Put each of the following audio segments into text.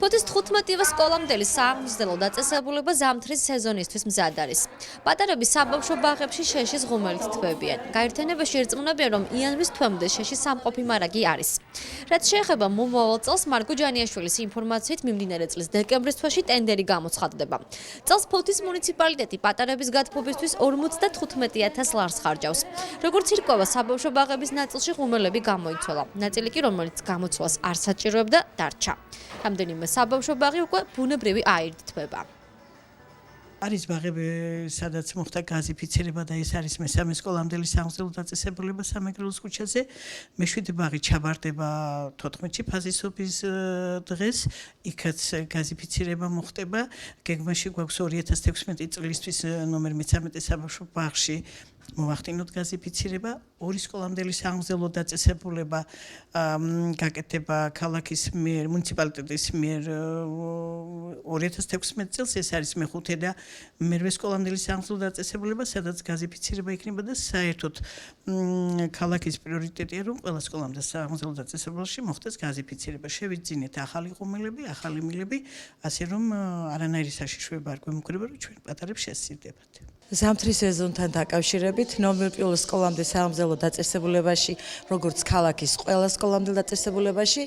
ფოთის 15-ვე სკოლამდელი საამზელო დაწესებულება ზამთრის სეზონისთვის მზად არის. პატარები საბავშვო ბაღებში შეშის ღუმელით თბებიან. გაერთიანებაში ერწმუნებიან, რომ იანვრის თვემდე შეშის სამყოფი მარაგი არის. რაც შეეხება მომავალ წელს, მარგო ჯანიაშვილის ინფორმაციით მიმდინარე წლის დეკემბრის თვეში ტენდერი გამოცხადდება. წელს ფოთის მუნიციპალიტეტი პატარების გათბობისთვის 55,000 ლარს ხარჯავს. როგორც ირკვევა, საბავშვო ბაღების ნაწილში ღუმელები გამოიცვალა. ნაწილი კი, რომელიც გამოცვალას არ საჭიროებდა, დარჩა. რამდენიმე საბავშვო ბაღი უკვე ბუნებრივი აირით თბება. არის ბაღები, სადაც მოხდა გაზიფიცირება და ეს არის მესამე სკოლამდელი სამგზელო დაწესებულება სამეგრელოს ქუჩაზე. მეშვიდე ბაღი ჩაბარდება 14-ში ფაზისობის დღეს, იქაც გაზიფიცირება მოხდება. გეგმაში გვაქვს 2016 წლისთვის ნომერ 13 საბავშვო ბაღში მოვახდინოთ გაზიფიცირება. 2 სკოლამდელი სამგზელო დაწესებულება გაკეთდება ქალაქის მიერ, მუნიციპალიტეტის მიერ 2016 წელს, ეს არის მეხუთე და მერვე სკოლამდელი სამგზელო დაწესებულება, სადაც გაზიფიცირება იქნება და საერთოდ ქალაქის პრიორიტეტია, რომ ყველა სკოლამდელ სამგზელო დაწესებულებაში მოხდეს გაზიფიცირება. შევიძინეთ ახალი ღუმელები, ახალი მილები, ასე რომ არანაირი საშიშროება არ გვემუქრება, რომ ჩვენ პატარებს შესწირდებათ. ზამთრის სეზონთან დაკავშირებით ნომერ 1 სკოლამდე სამგზელო დაწესებულებაში, როგორც ქალაქის ყველა სკოლამდელ დაწესებულებაში,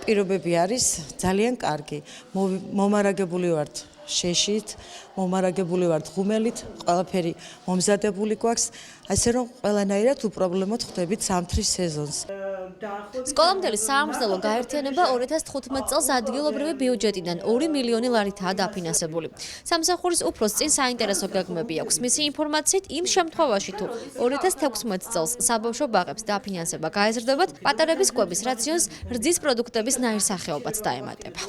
პირობები არის ძალიან კარგი. მომარაგებული ვართ შეშით, მომარაგებული ვართ ღუმელით, ყველაფერი მომზადებული გვაქვს, ასე რომ ყველანაირად უპრობლემოდ ხვდებით ზამთრის სეზონს. სკოლამდელი საამზელო გაერთიანება 2015 წელს ადგილობრივი ბიუჯეტიდან 2 მილიონი ლარითაა დაფინანსებული. სამსახურის უფროს წინ საინტერესო გეგმები აქვს. მისი ინფორმაციით, იმ შემთხვევაში თუ 2016 წელს საბავშვო ბაღებს დაფინანსება გაეზრდებათ, პატარების კვების რაციონს რძის პროდუქტების ნაირსახეობაც დაემატება.